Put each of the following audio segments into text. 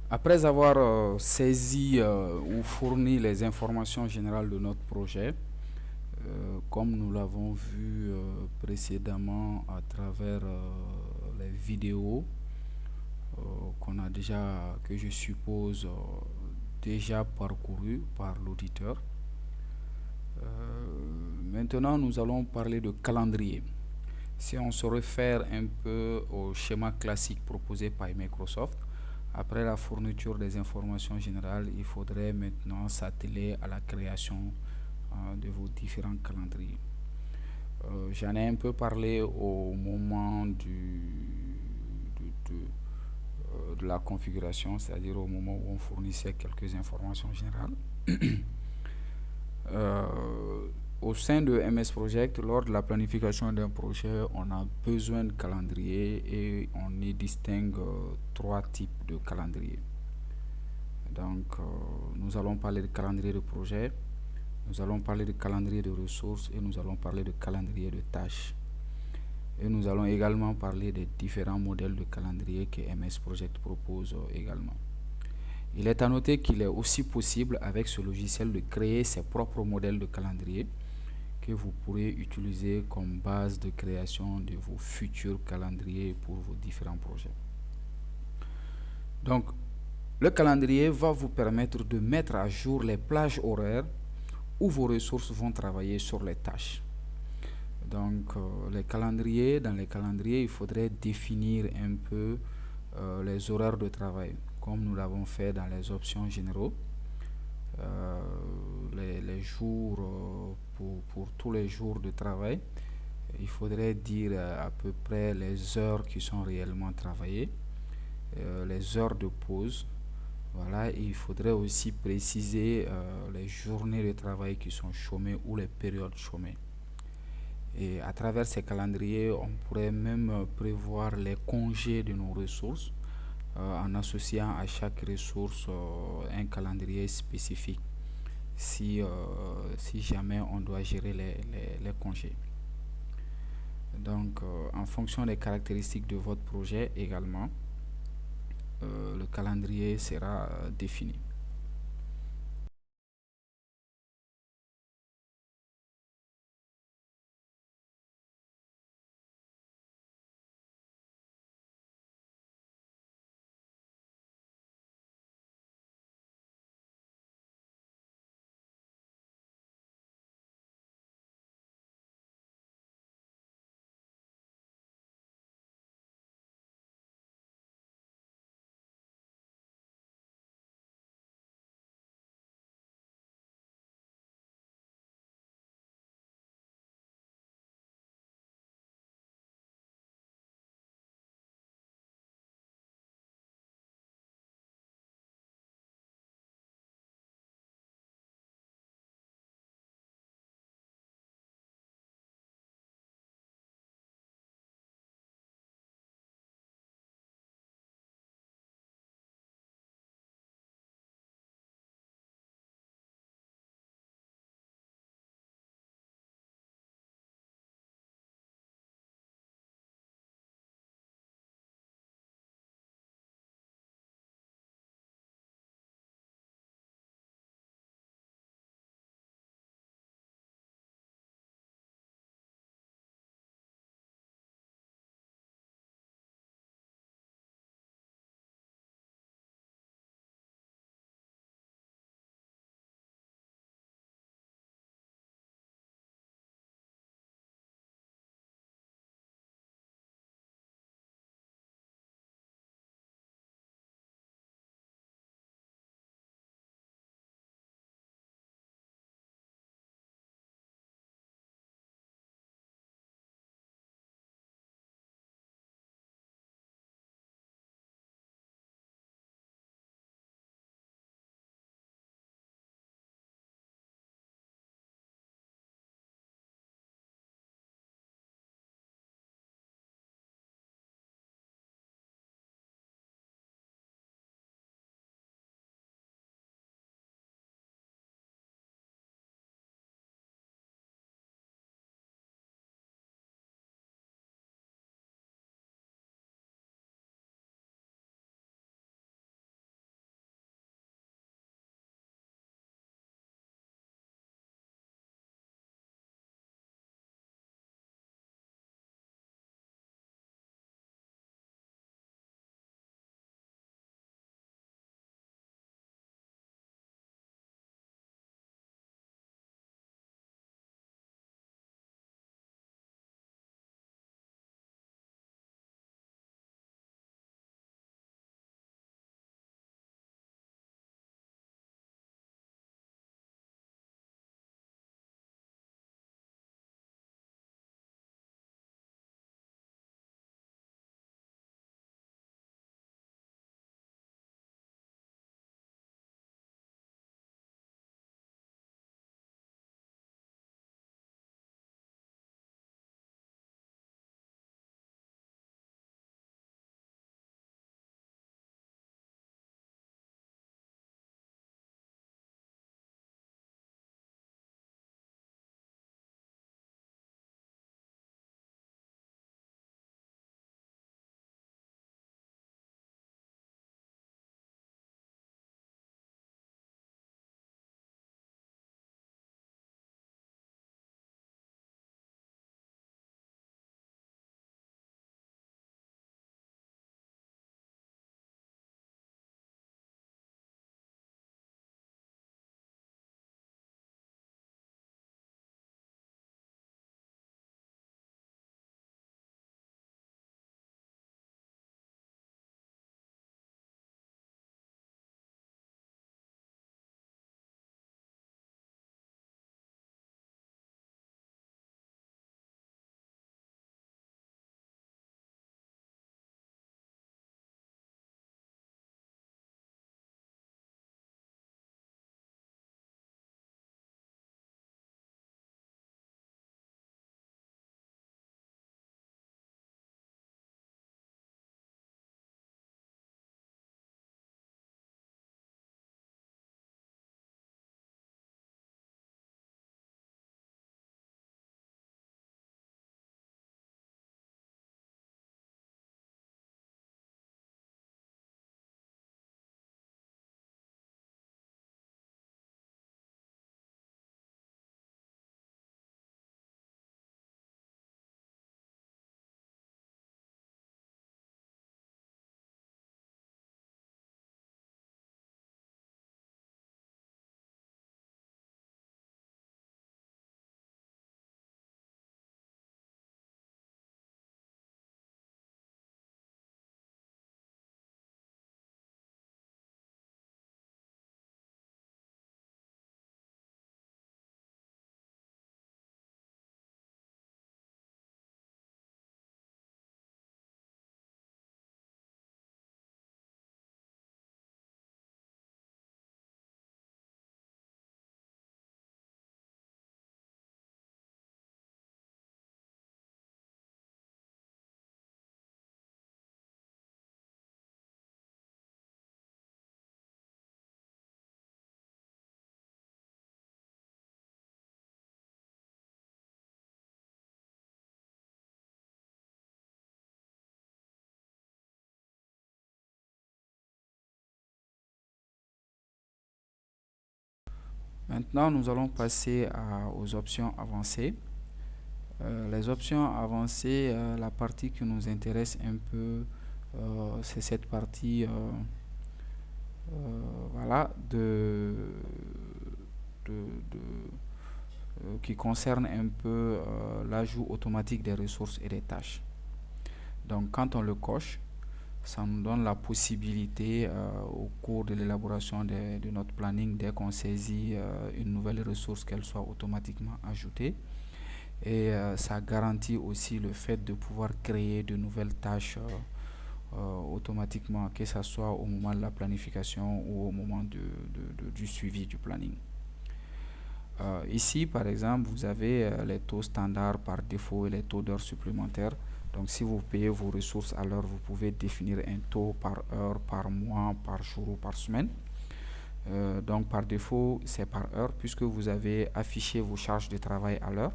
Après avoir saisi ou fourni les informations générales de notre projet, comme nous l'avons vu précédemment à travers les vidéos qu'on a déjà, que je suppose déjà parcourues par l'auditeur, maintenant nous allons parler de calendrier. Si on se réfère un peu au schéma classique proposé par Microsoft, après la fourniture des informations générales, il faudrait maintenant s'atteler à la création de vos différents calendriers. J'en ai un peu parlé au moment de la configuration, c'est-à-dire au moment où on fournissait quelques informations générales. Euh, Au sein de MS Project, lors de la planification d'un projet, on a besoin de calendrier et on y distingue trois types de calendrier. Donc, nous allons parler de calendrier de projet, nous allons parler de calendrier de ressources et nous allons parler de calendrier de tâches. Et nous allons également parler des différents modèles de calendrier que MS Project propose également. Il est à noter qu'il est aussi possible avec ce logiciel de créer ses propres modèles de calendrier que vous pourrez utiliser comme base de création de vos futurs calendriers pour vos différents projets. Donc, le calendrier va vous permettre de mettre à jour les plages horaires où vos ressources vont travailler sur les tâches. Donc, dans les calendriers, il faudrait définir un peu les horaires de travail, comme nous l'avons fait dans les options généraux. Euh, les jours pour tous les jours de travail. Il faudrait dire à peu près les heures qui sont réellement travaillées, les heures de pause. Voilà, et il faudrait aussi préciser les journées de travail qui sont chômées ou les périodes chômées. Et à travers ces calendriers, on pourrait même prévoir les congés de nos ressources en associant à chaque ressource un calendrier spécifique si jamais on doit gérer les congés. Donc, en fonction des caractéristiques de votre projet également, le calendrier sera défini. Maintenant, nous allons passer aux options avancées. Les options avancées, la partie qui nous intéresse un peu, c'est cette partie voilà, de- de- qui concerne un peu l'ajout automatique des ressources et des tâches. Donc, quand on le coche, ça nous donne la possibilité, au cours de l'élaboration de notre planning, dès qu'on saisit une nouvelle ressource, qu'elle soit automatiquement ajoutée. Et ça garantit aussi le fait de pouvoir créer de nouvelles tâches automatiquement, que ce soit au moment de la planification ou au moment du suivi du planning. Ici, par exemple, vous avez les taux standards par défaut et les taux d'heures supplémentaires. Donc, si vous payez vos ressources à l'heure, vous pouvez définir un taux par heure, par mois, par jour ou par semaine. Donc, par défaut, c'est par heure puisque vous avez affiché vos charges de travail à l'heure.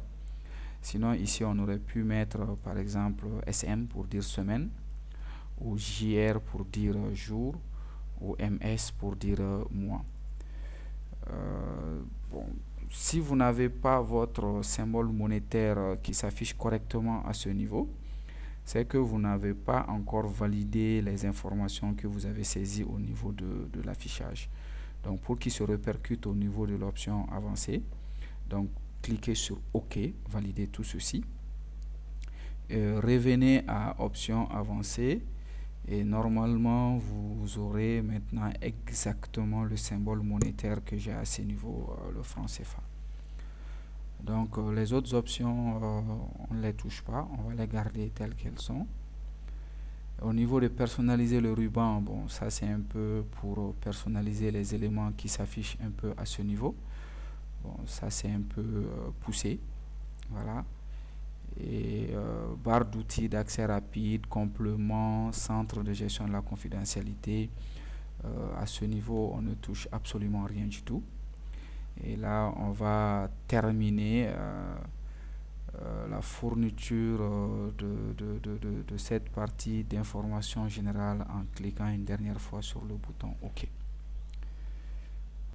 Sinon, ici, on aurait pu mettre, par exemple, SM pour dire semaine, ou JR pour dire jour, ou MS pour dire mois. Bon, si vous n'avez pas votre symbole monétaire qui s'affiche correctement à ce niveau, c'est que vous n'avez pas encore validé les informations que vous avez saisies au niveau de l'affichage. Donc, pour qu'il se répercute au niveau de l'option avancée, donc cliquez sur OK, validez tout ceci. Revenez à option avancée et normalement vous aurez maintenant exactement le symbole monétaire que j'ai à ce niveau, le franc CFA. Donc les autres options, on ne les touche pas, on va les garder telles qu'elles sont. Au niveau de personnaliser le ruban, bon, ça c'est un peu pour personnaliser les éléments qui s'affichent un peu à ce niveau. Bon, ça c'est un peu poussé, voilà. Et barre d'outils d'accès rapide, complément, centre de gestion de la confidentialité. À ce niveau, on ne touche absolument rien du tout. Et là, on va terminer la fourniture de cette partie d'information générale en cliquant une dernière fois sur le bouton OK.